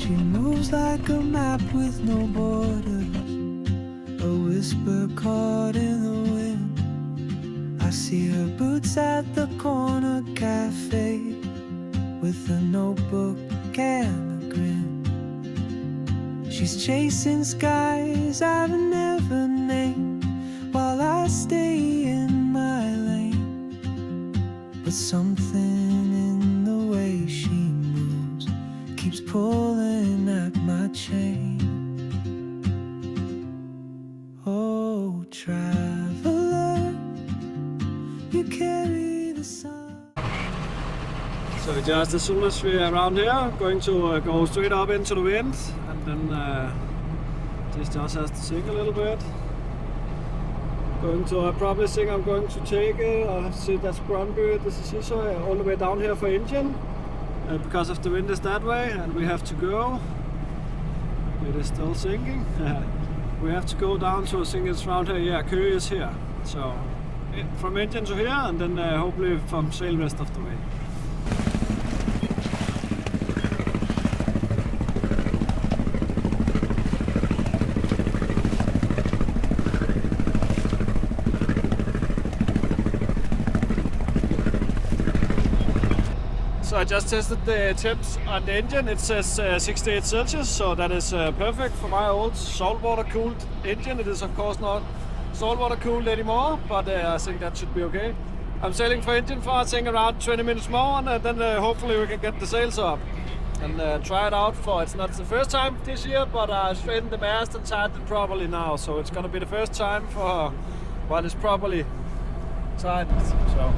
She moves like a map with no borders, a whisper caught in the wind. I see her boots at the corner cafe with a notebook and a grin. She's chasing skies I've never named while I stay in my lane. But something in the way she moves keeps pulling at my chain. Oh, traveler, you carry the sun. So just as soon as we're around here, going to go straight up into the wind, and then this just has to sink a little bit. Going to probably think I'm going to take it. I have to see that's Brøndby, this is Ishøj, all the way down here for Indian, because of the wind is that way, and we have to go. It is still sinking. We have to go down to, I think it's around here. Yeah, køge is here. So from Indian to here, and then hopefully from sail rest of the way. So I just tested the temps on the engine. It says 68 Celsius, so that is perfect for my old saltwater cooled engine. It is of course not saltwater cooled anymore, but I think that should be okay. I'm sailing for engine for I think around 20 minutes more, and then hopefully we can get the sails up and try it out for, it's not the first time this year, but I straightened the mast and tied it properly now, so it's gonna be the first time for while it's properly tied. So.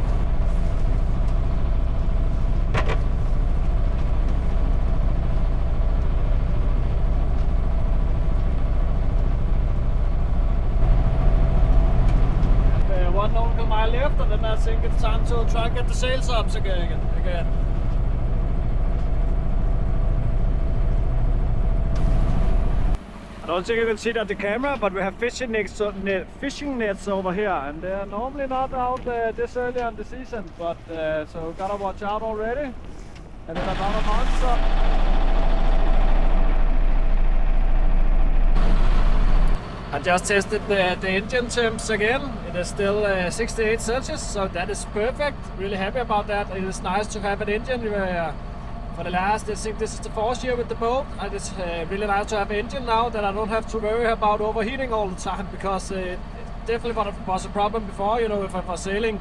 One nautical mile left, and then I think it's time to try and get the sails up again. I don't think you can see it on the camera, but we have fishing nets over here, and they are normally not out this early on the season, but so gotta watch out already. And then another monster. I just tested the engine temps again. It is still 68 Celsius, so that is perfect. Really happy about that. It is nice to have an engine for the last, I think this is the 4th year with the boat. And it's really nice to have an engine now that I don't have to worry about overheating all the time, because it definitely was a problem before, you know, if I was sailing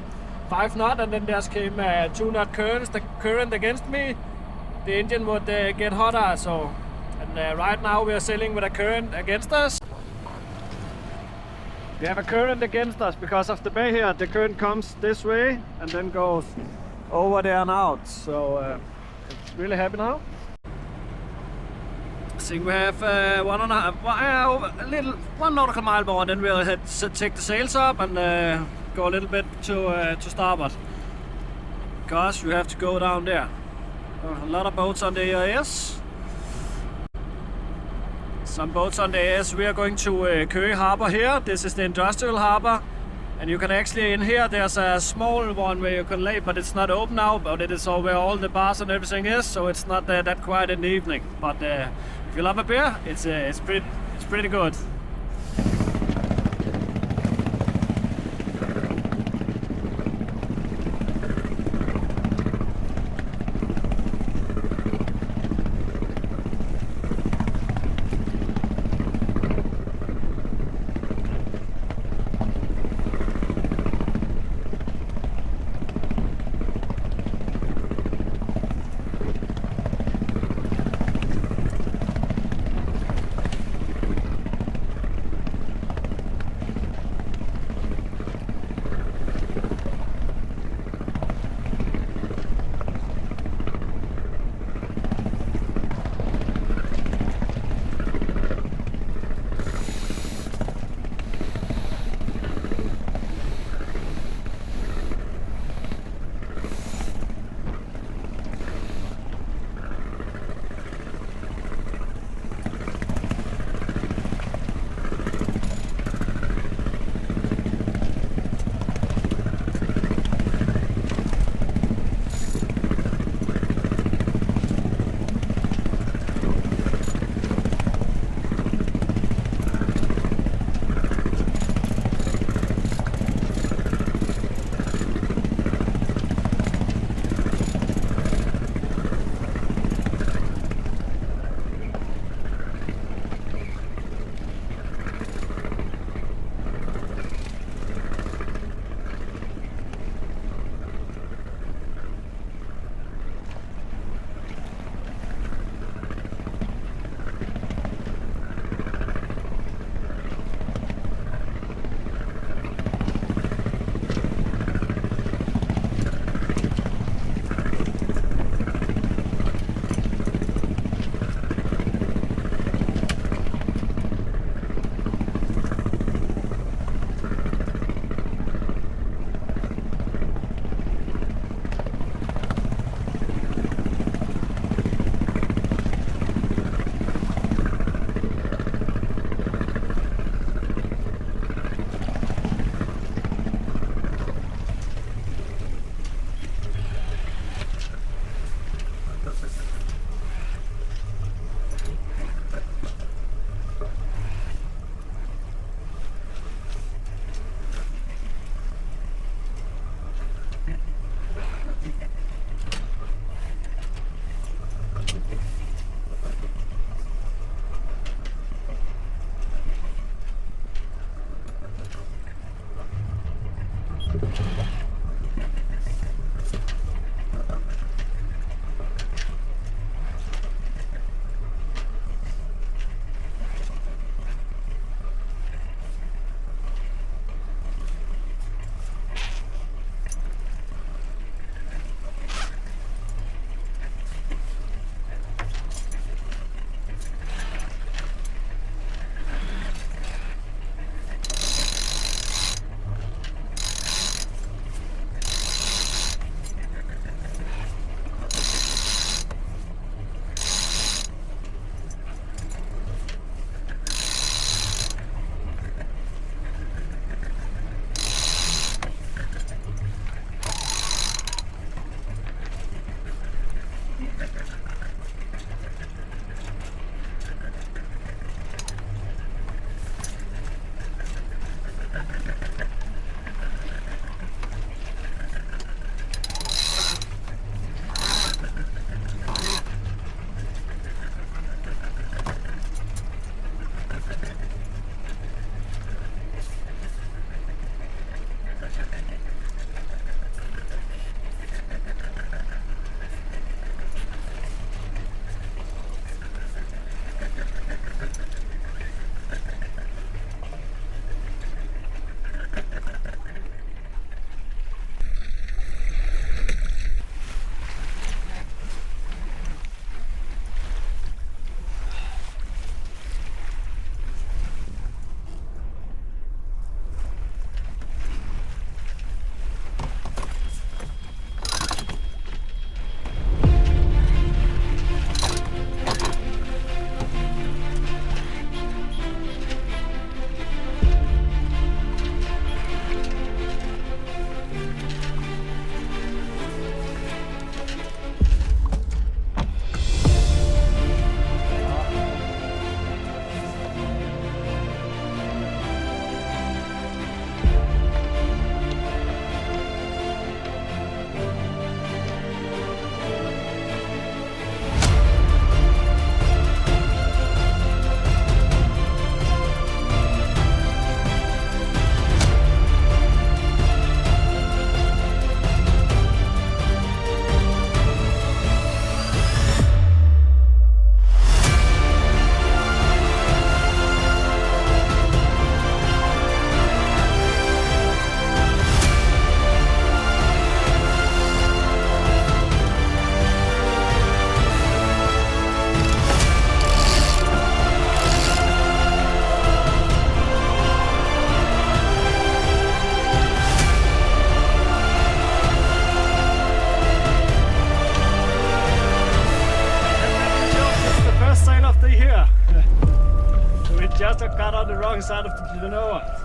5 knot and then just came 2 knot current against me, the engine would get hotter. So, and right now we are sailing with a current against us. We have a current against us because of the bay here. The current comes this way and then goes over there and out. So it's really happy now. I think we have 1 nautical mile more, and then we'll take the sails up and go a little bit to starboard, because we have to go down there. A lot of boats on the AIS. Some boats on the AIS. We are going to Køge harbor here. This is the industrial harbor, and you can actually, in here there's a small one where you can lay, but it's not open now, but it is where all the bars and everything is, so it's not that quiet in the evening. But if you love a beer, it's pretty good. end of the year. We just got on the wrong side of the Genova.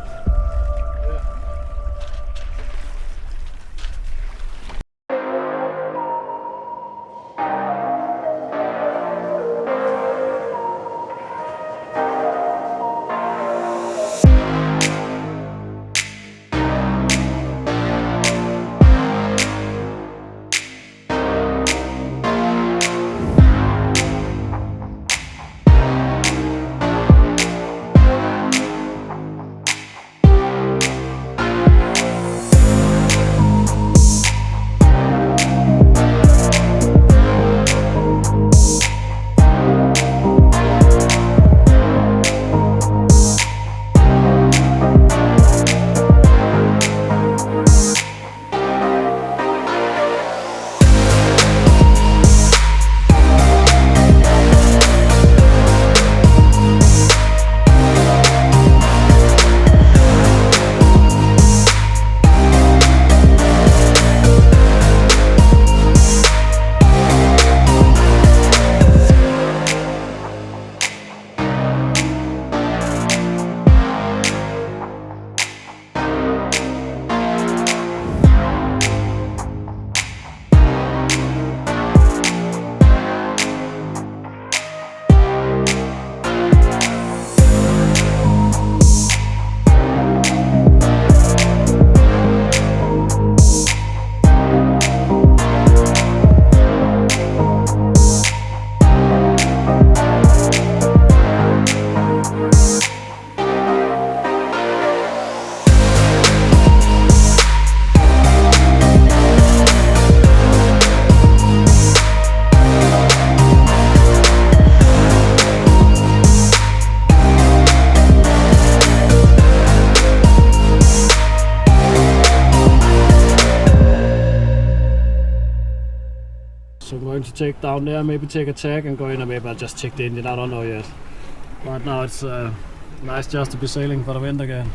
So I'm going to take down there, maybe take a tag and go in, or maybe I'll just check the engine. I don't know yet. Right now it's nice just to be sailing for the wind again.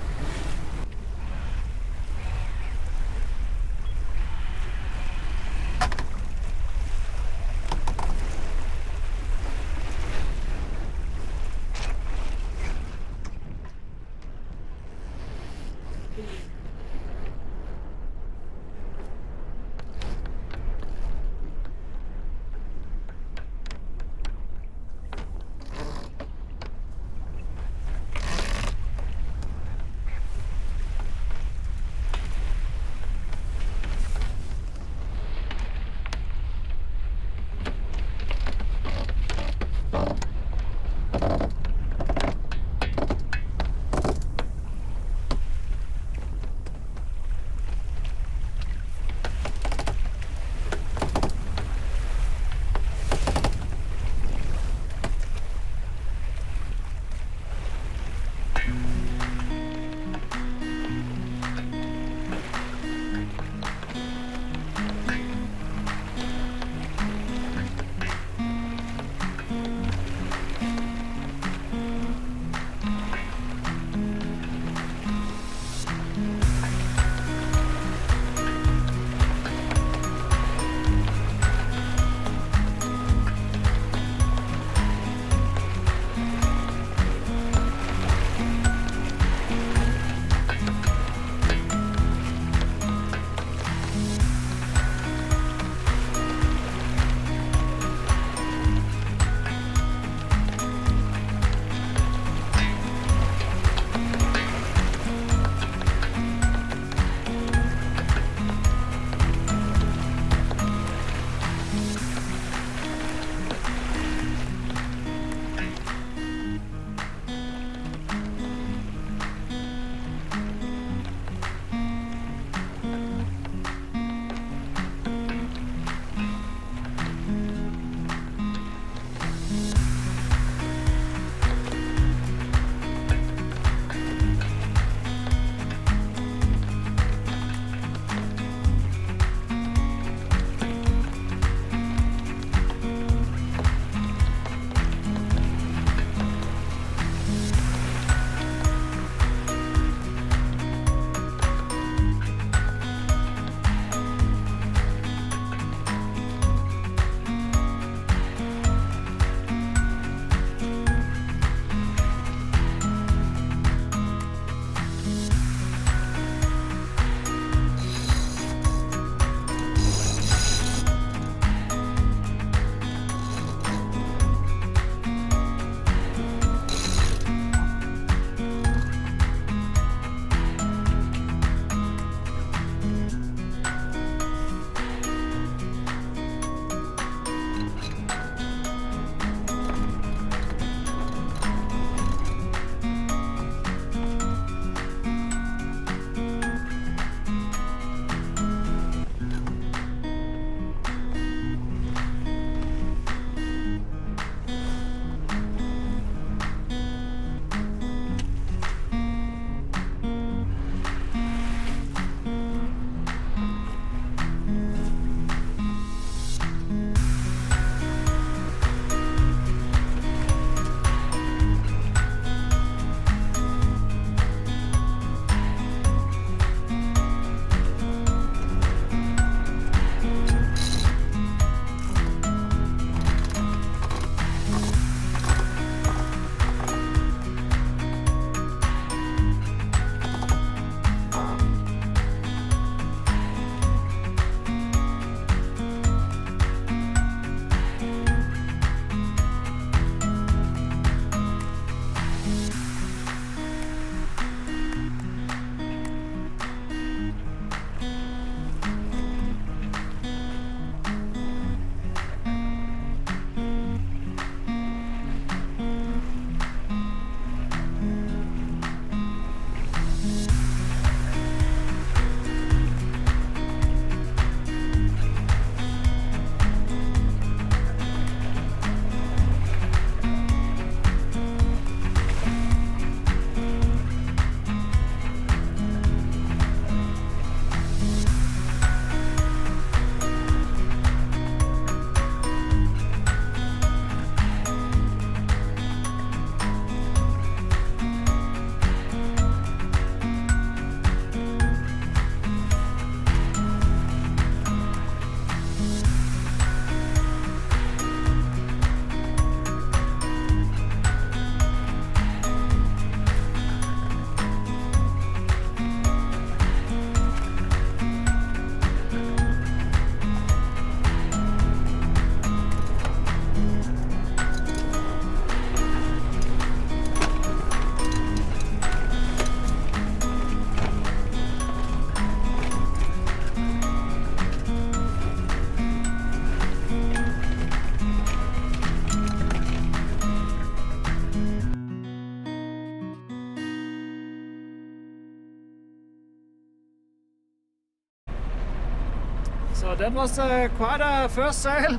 So that was quite a first sail.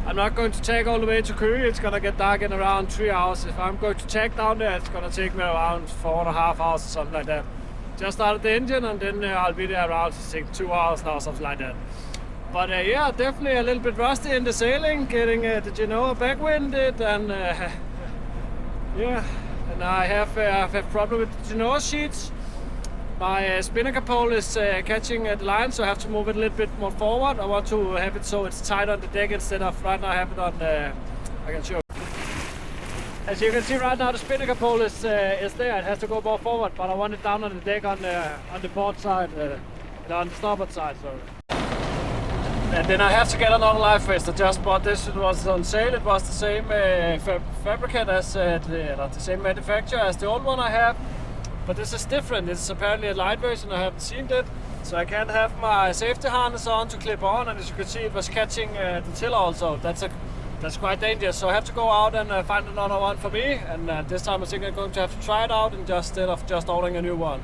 I'm not going to take all the way to Køge. It's gonna get dark in around 3 hours. If I'm going to take down there, it's gonna take me around 4.5 hours or something like that. Just started the engine and then I'll be there around, I think, 2 hours now, something like that. But yeah, definitely a little bit rusty in the sailing, getting the Genoa backwinded, and yeah, and I have a problem with the Genoa sheets. My spinnaker pole is catching the line, so I have to move it a little bit more forward. I want to have it so it's tight on the deck instead of right now I have it on the, I can show. As you can see right now, the spinnaker pole is there. It has to go more forward, but I want it down on the deck on the port side, on the starboard side, sorry. And then I have to get another life vest. I just bought this. It was on sale. It was the same fabricant as the same manufacturer as the old one I have. But this is different. It's apparently a light version. I haven't seen it. So I can't have my safety harness on to clip on. And as you can see, it was catching the tiller also. That's quite dangerous. So I have to go out and find another one for me. And this time I think I'm going to have to try it out instead of just ordering a new one.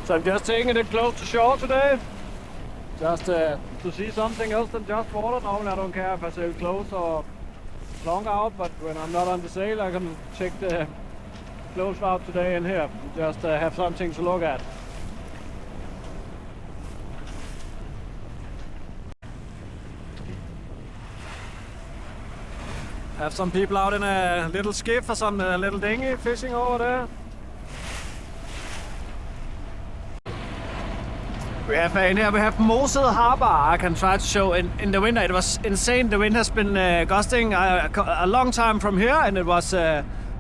So I'm just taking it close to shore today. Just to see something else than just water. Normally I don't care if I sail close or longer out, but when I'm not on the sail I can check the close route today in here. Just have something to look at. Have some people out in a little skiff or some little dinghy fishing over there. We have in here, we have Mosed Harbor. I can try to show in the winter. It was insane. The wind has been gusting a long time from here, and it was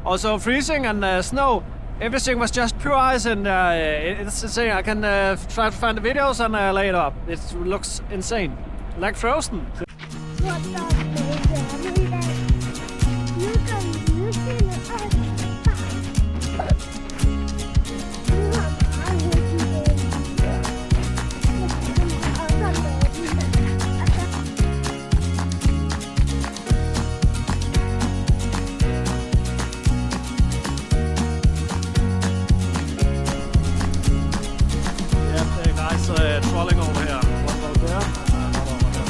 also freezing and snow. Everything was just pure ice, and it's insane. I can try to find the videos and lay it up. It looks insane, like frozen. Trolling over here. One over there, another over there.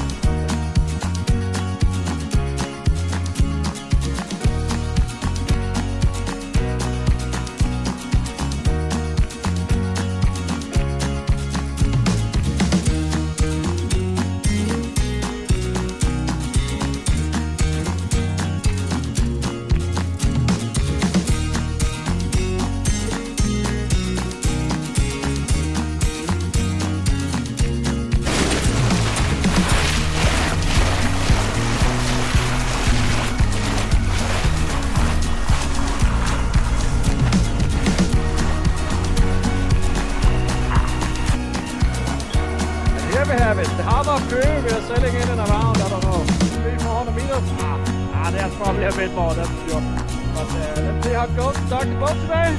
We have it. The harbor of Køge, we are sailing in and around, I don't know, 300-400 meters. There's probably a bit more, that's sure. But let's see how it goes. Start the boat today.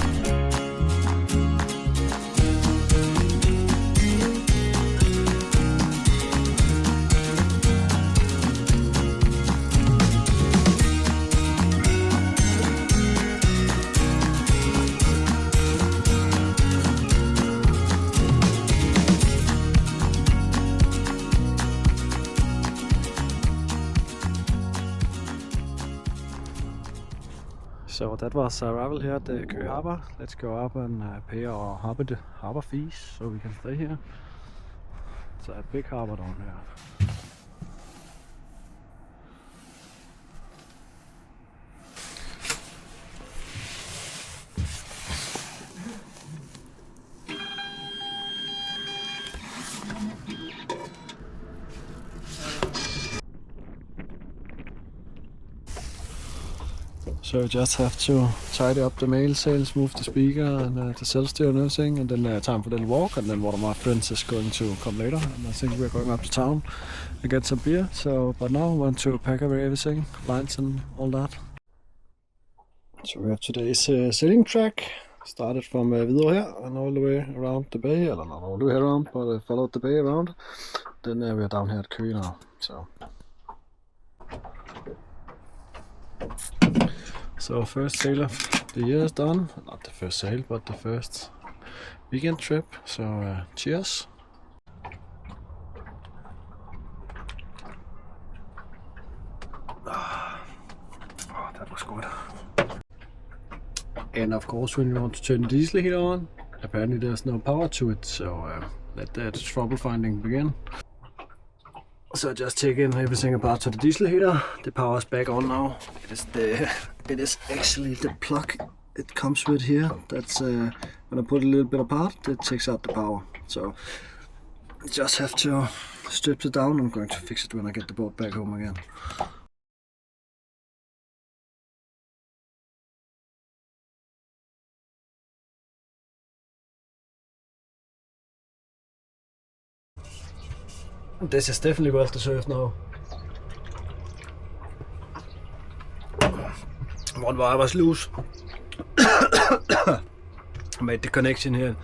So that was arrival here at the Køge Harbor. Let's go up and pay our harbor fees so we can stay here. It's a big harbor down here. So you just have to tidy up the mainsails, move the speaker and the sail steer and everything, and then time for a little walk, and then one of my friends is going to come later, and I think we're going up to town and get some beer. So, but now I want to pack away everything, lines and all that. So we have today's sailing track. Started from Videre here and all the way around the bay, or not all the way around, but followed the bay around. Then we are down here at Køge now. So So first sail of the year is done. Not the first sail, but the first weekend trip. So cheers. Oh, that was good. And of course, when you want to turn the diesel heater on, apparently there's no power to it. So let the trouble finding begin. So just take in everything apart to the diesel heater. The power is back on now. It is actually the plug it comes with here. That's when I put a little bit apart, it takes out the power. So just have to strip it down. I'm going to fix it when I get the boat back home again. This is definitely well deserved now. One wire was loose. Made the connection here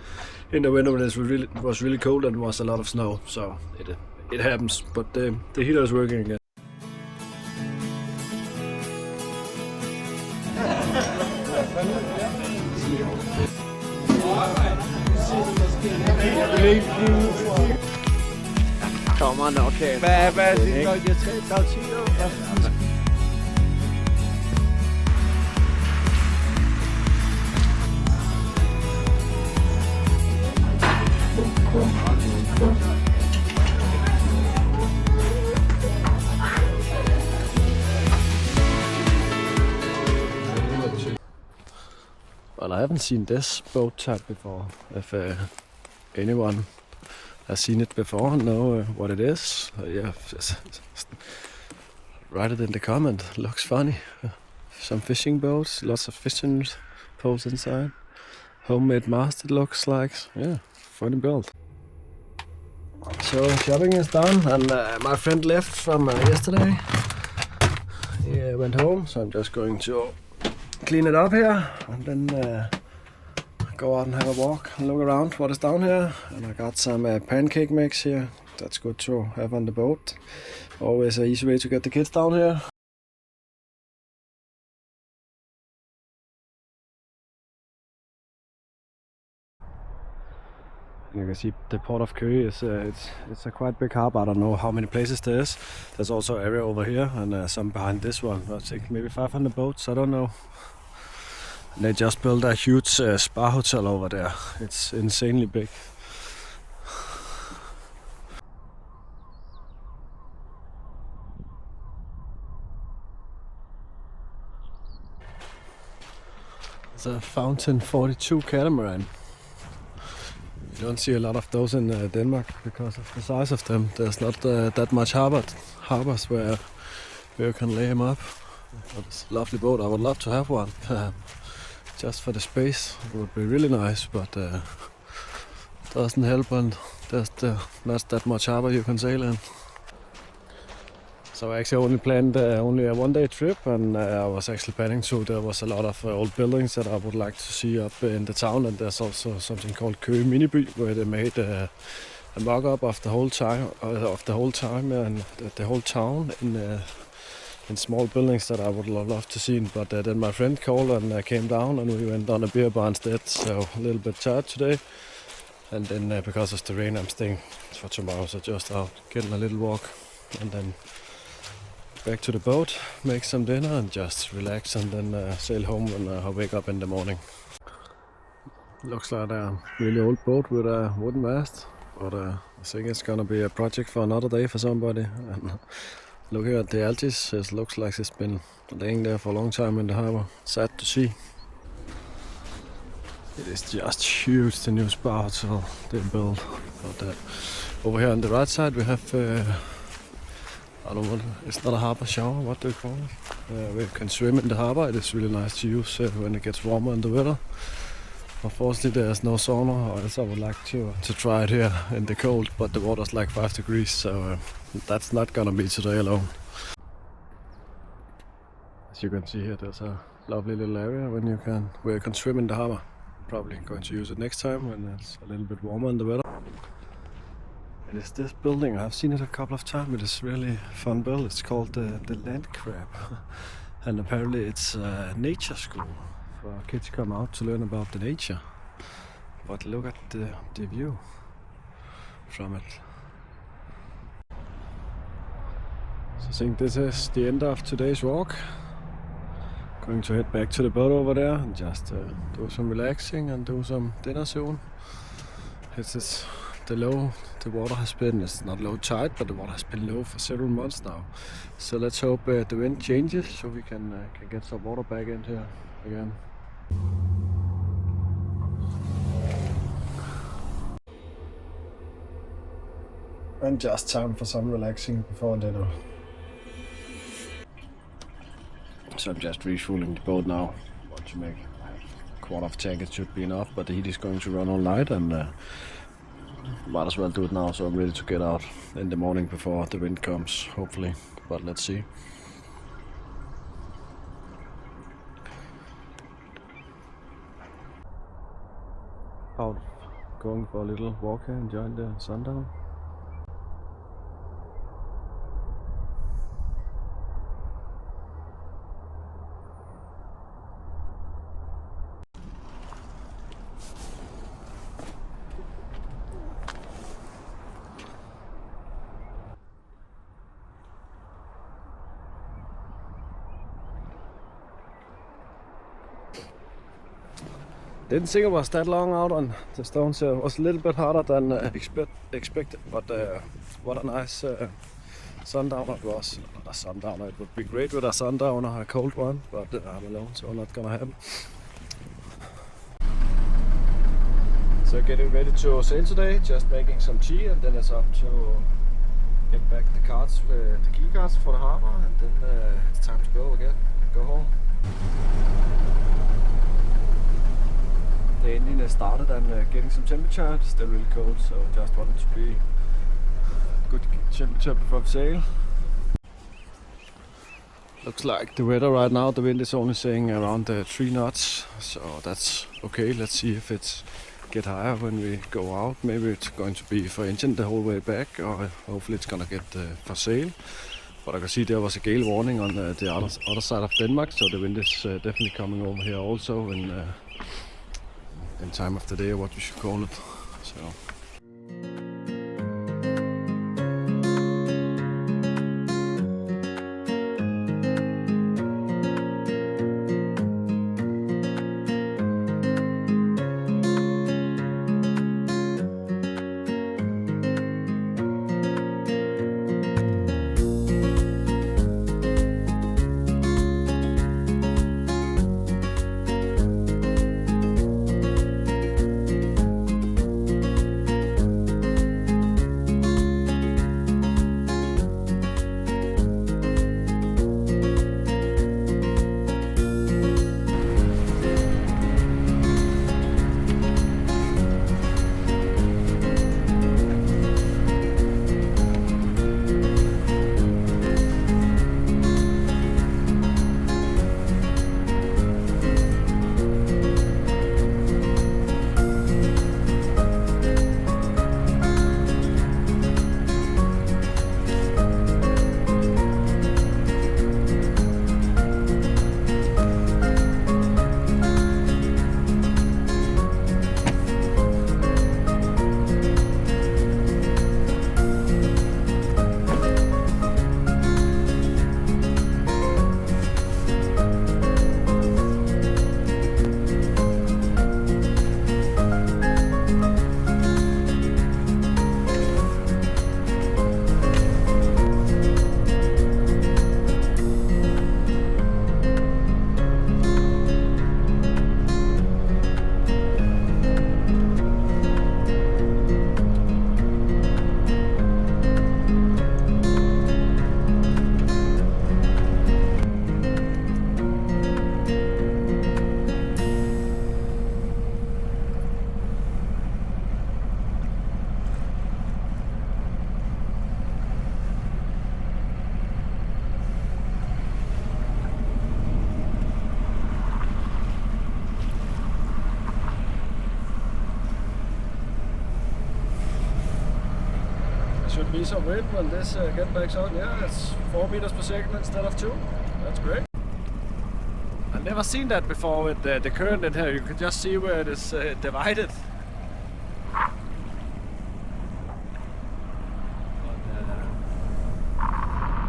in the window when it was really cold and was a lot of snow. So it happens, but the heater is working again. Kommer nok her. Hvad er det, når jeg tager Well, I haven't seen this boat type before. If anyone has seen it before and know what it is, yeah, write it in the comment. Looks funny. Some fishing boats, lots of fishing poles inside. Homemade mast it looks like. Yeah, funny build. So shopping is done and my friend left from yesterday. He went home, so I'm just going to clean it up here and then go out and have a walk and look around what is down here. And I got some pancake mix here. That's good to have on the boat. Always an easy way to get the kids down here. You can see the port of Køge is it's a quite big harbor. I don't know how many places there is. There's also an area over here and some behind this one. I think maybe 500 boats. I don't know. And they just built a huge spa hotel over there. It's insanely big. It's a Fountain 42 catamaran. You don't see a lot of those in Denmark because of the size of them. There's not that much harbors where you can lay them up. But it's a lovely boat. I would love to have one. Just for the space, it would be really nice, but doesn't help when there's not that much harbor you can sail in. So I actually only planned only a one-day trip, and I was actually planning to. There was a lot of old buildings that I would like to see up in the town, and there's also something called køge miniby, where they made a mock-up of the whole time, and the whole town in small buildings that I would love to see. But then my friend called and I came down and we went on a beer bar instead. So a little bit tired today. And then because of the rain, I'm staying for tomorrow. So just out getting a little walk and then back to the boat, make some dinner and just relax and then sail home when I wake up in the morning. Looks like a really old boat with a wooden mast. But I think it's gonna be a project for another day for somebody. And looking at the algaes, it looks like it's been laying there for a long time in the harbor. Sad to see. It is just huge, the new spa hotel they built. But over here on the right side we have, I don't know, it's not a harbor shower, what do you call it? We can swim in the harbor. It is really nice to use when it gets warmer in the weather. Unfortunately there's no sauna, or else I would like to try it here in the cold, but the water's like 5 degrees, so that's not gonna be today alone. As you can see here, there's a lovely little area where you can swim in the harbor. Probably going to use it next time when it's a little bit warmer in the weather. It is this building. I've seen it a couple of times. It is really fun build. It's called the land crab. And apparently it's a nature school for kids come out to learn about the nature. But look at the view from it. So I think this is the end of today's walk. Going to head back to the boat over there and just do some relaxing and do some dinner soon. It's the water has been, it's not low tide, but the water has been low for several months now. So let's hope the wind changes so we can get some water back in here again. And just time for some relaxing before dinner. So I'm just refueling the boat now. Want to make a quarter of a tank, it should be enough, but the heat is going to run all night and might as well do it now, so I'm ready to get out in the morning before the wind comes, hopefully, but let's see. Out going for a little walk here, enjoying the sundown. Didn't think it was that long out on the stones. It was a little bit harder than expected, but what a nice sundowner it was. Not a sundowner, it would be great with a sundowner, a cold one, but I'm alone, so not gonna happen. So getting ready to sail today, just making some tea, and then it's up to get back the carts, the key cards for the harbor, and then it's time to go again, go home. The engine has started and getting some temperature. It's still really cold, so just wanted to be good temperature before we sail. Looks like the weather right now, the wind is only saying around 3 knots, so that's okay. Let's see if it's get higher when we go out. Maybe it's going to be for engine the whole way back, or hopefully it's gonna get for sail. But I can see there was a gale warning on the other side of Denmark, so the wind is definitely coming over here also in time of the day, or what we should call it. So. Should be some wind when this get backs on. Yeah, it's 4 meters per second instead of 2. That's great. never seen that before with the current in here. You can just see where it is divided.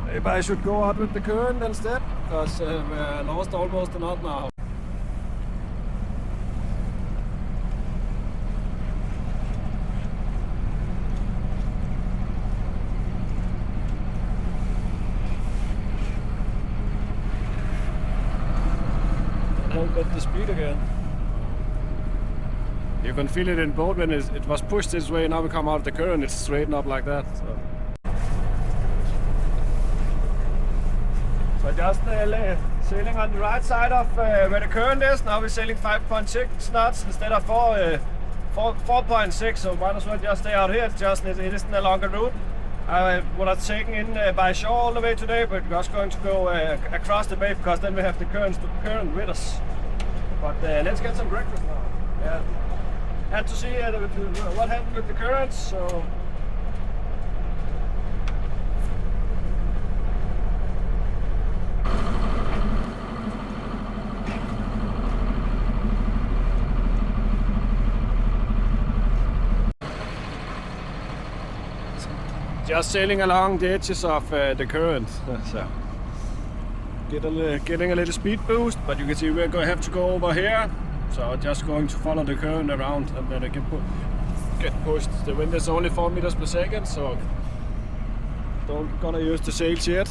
Maybe I should go out with the current instead, because we're lost almost a knot now. Don't get the speed again. You can feel it in boat when it was pushed this way. Now we come out of the current, it's straightened up like that. So just sailing on the right side of where the current is. Now we're sailing 5.6 knots instead of 4.6. So might as well just stay out here. It isn't a longer route. I would have taken in by shore all the way today, but we're just going to go across the bay because then we have the current with us. But let's get some breakfast now. Yeah. Had to see what happened with the currents. So. Just sailing along the edges of the current, so getting a little speed boost, but you can see we're going to have to go over here, so just going to follow the current around and then I can get pushed. The wind is only 4 meters per second, so don't gonna use the sails yet.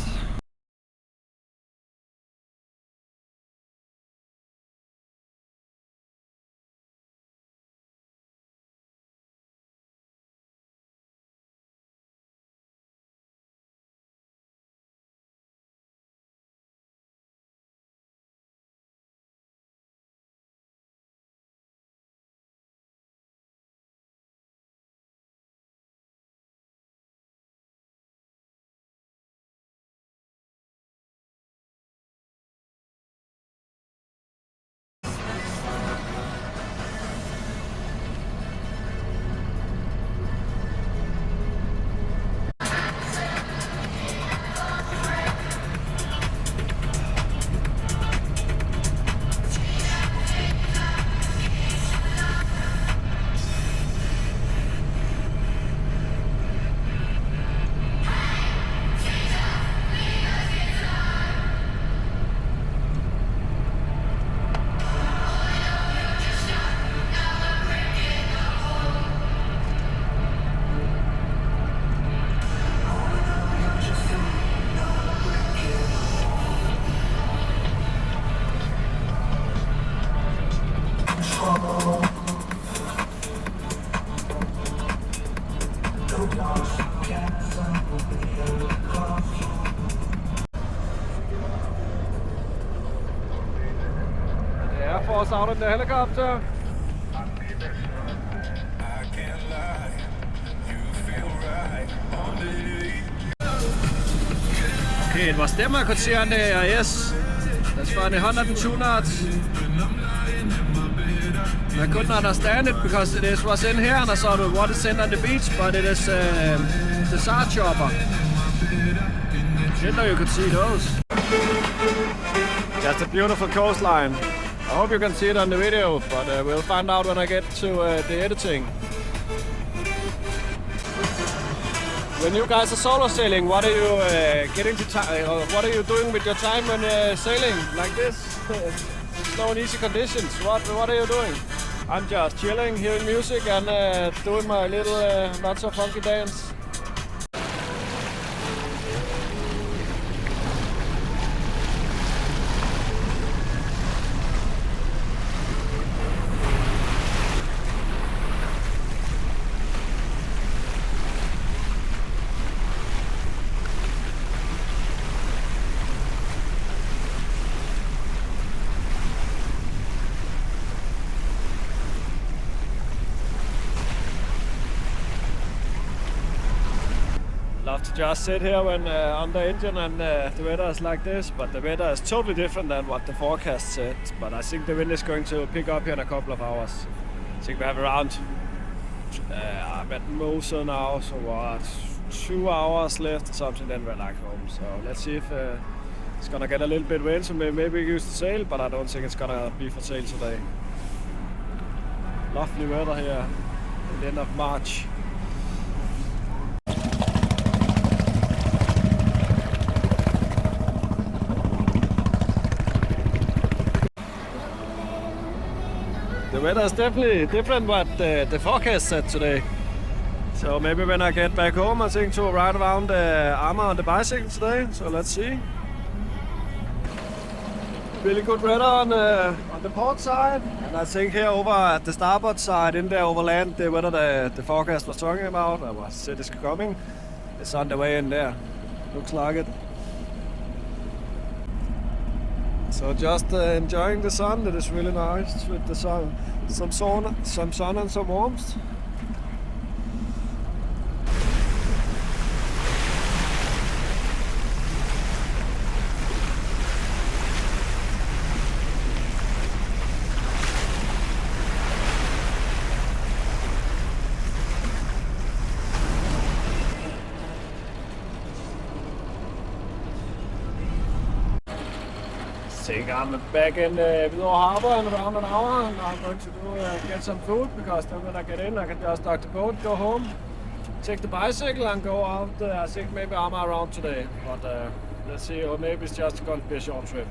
Force out in the helicopter. Okay, it was them I could see on the AIS. That's for the 102 knots. I couldn't understand it because it was in here and I thought what is in on the beach, but it is the SAR chopper. Didn't know you could see those. Just a beautiful coastline. I hope you can see it on the video, but we'll find out when I get to the editing. When you guys are solo sailing, what are you what are you doing with your time when sailing like this? Snow and easy conditions. What are you doing? I'm just chilling, hearing music and doing my little not so funky dance. Love to just sit here when on the engine and the weather is like this, but the weather is totally different than what the forecast said. But I think the wind is going to pick up here in a couple of hours. I think we have around, I'm at Mosa now, so what, 2 hours left or something, then we're like home. So let's see if It's gonna get a little bit wind, so maybe use the sail, but I don't think it's gonna be for sail today. Lovely weather here at the end of March. The weather is definitely different what the forecast said today. So maybe when I get back home, I think to ride around Amager on the bicycle today. So let's see. Really good weather on the port side, and I think here over at the starboard side, in there over land, the weather the forecast was talking about, or was said is coming, it's on the way in there. Looks like it. So just enjoying the sun. That is really nice with the sun, some sun and some warmth. I think I'm back in Hvidovre Harbor in around an hour, and I'm going to get some food, because then when I get in I can just dock the boat, go home, take the bicycle and go out. I think maybe I'm around today, but let's see, or maybe it's just going to be a short trip.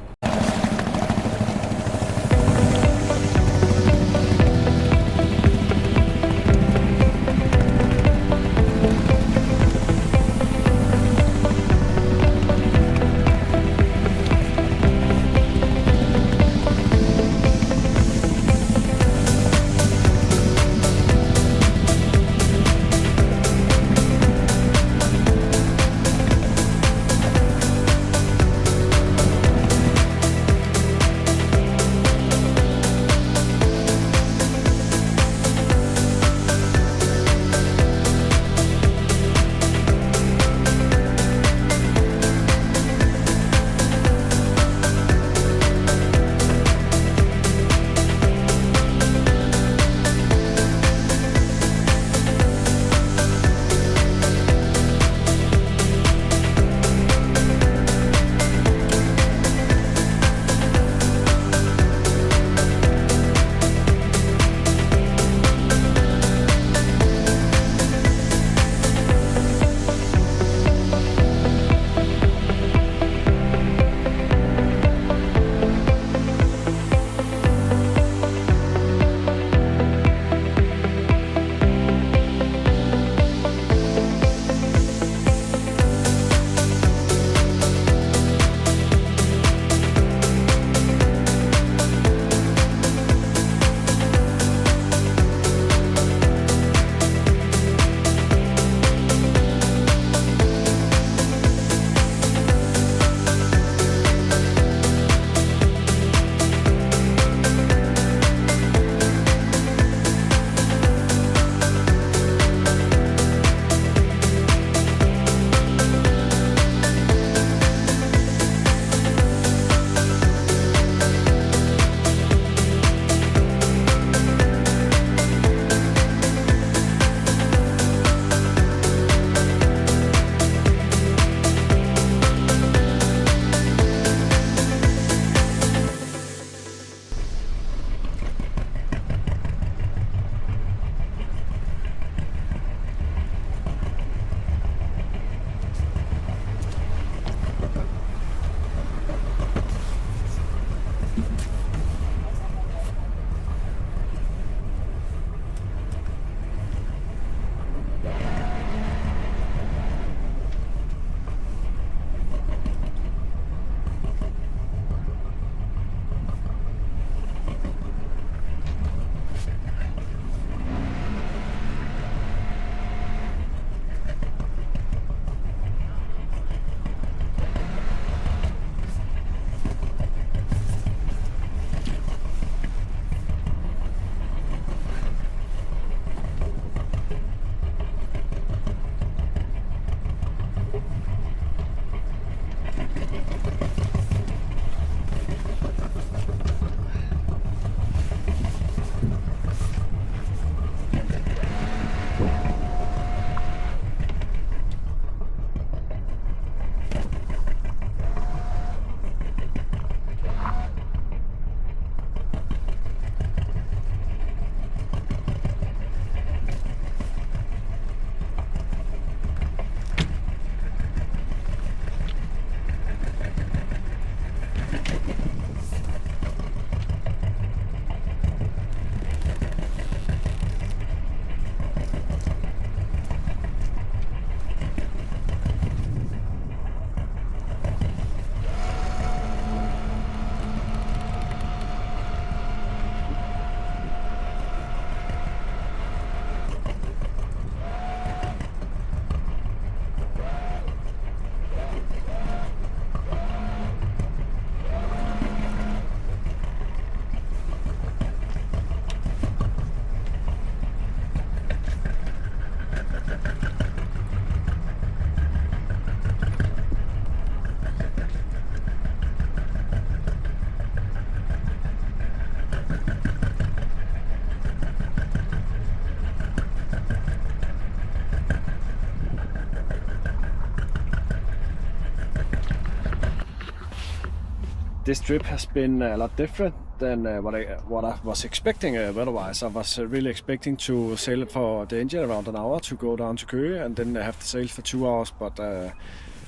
this trip has been a lot different than what I was expecting otherwise. I was really expecting to sail it for the engine around an hour to go down to Køge and then have to sail for 2 hours, but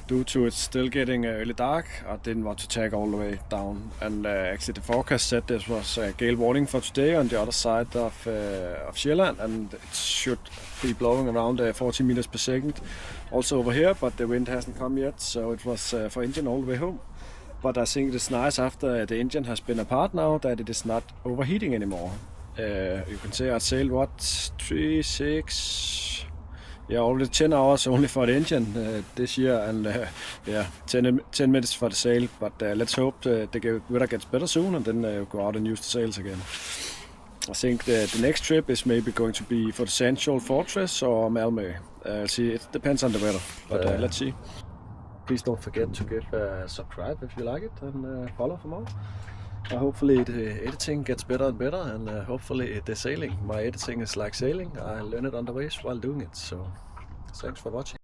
due to it still getting early dark, I didn't want to take all the way down. And actually the forecast said this was a gale warning for today on the other side of Sjælland, and it should be blowing around 40 meters per second also over here, but the wind hasn't come yet, so it was for engine all the way home. But I think it's nice after the engine has been apart now that it is not overheating anymore. You can say I sailed already 10 hours only for the engine this year, and 10 minutes for the sail. But let's hope the weather gets better soon, and then go out and use the sails again. I think the next trip is maybe going to be for the Sandshoal Fortress or Malmö. See, it depends on the weather, but let's see. Please don't forget to give a subscribe if you like it, and follow for more. Hopefully the editing gets better and better, and hopefully the sailing. My editing is like sailing. I learn it on the waves while doing it, so thanks for watching.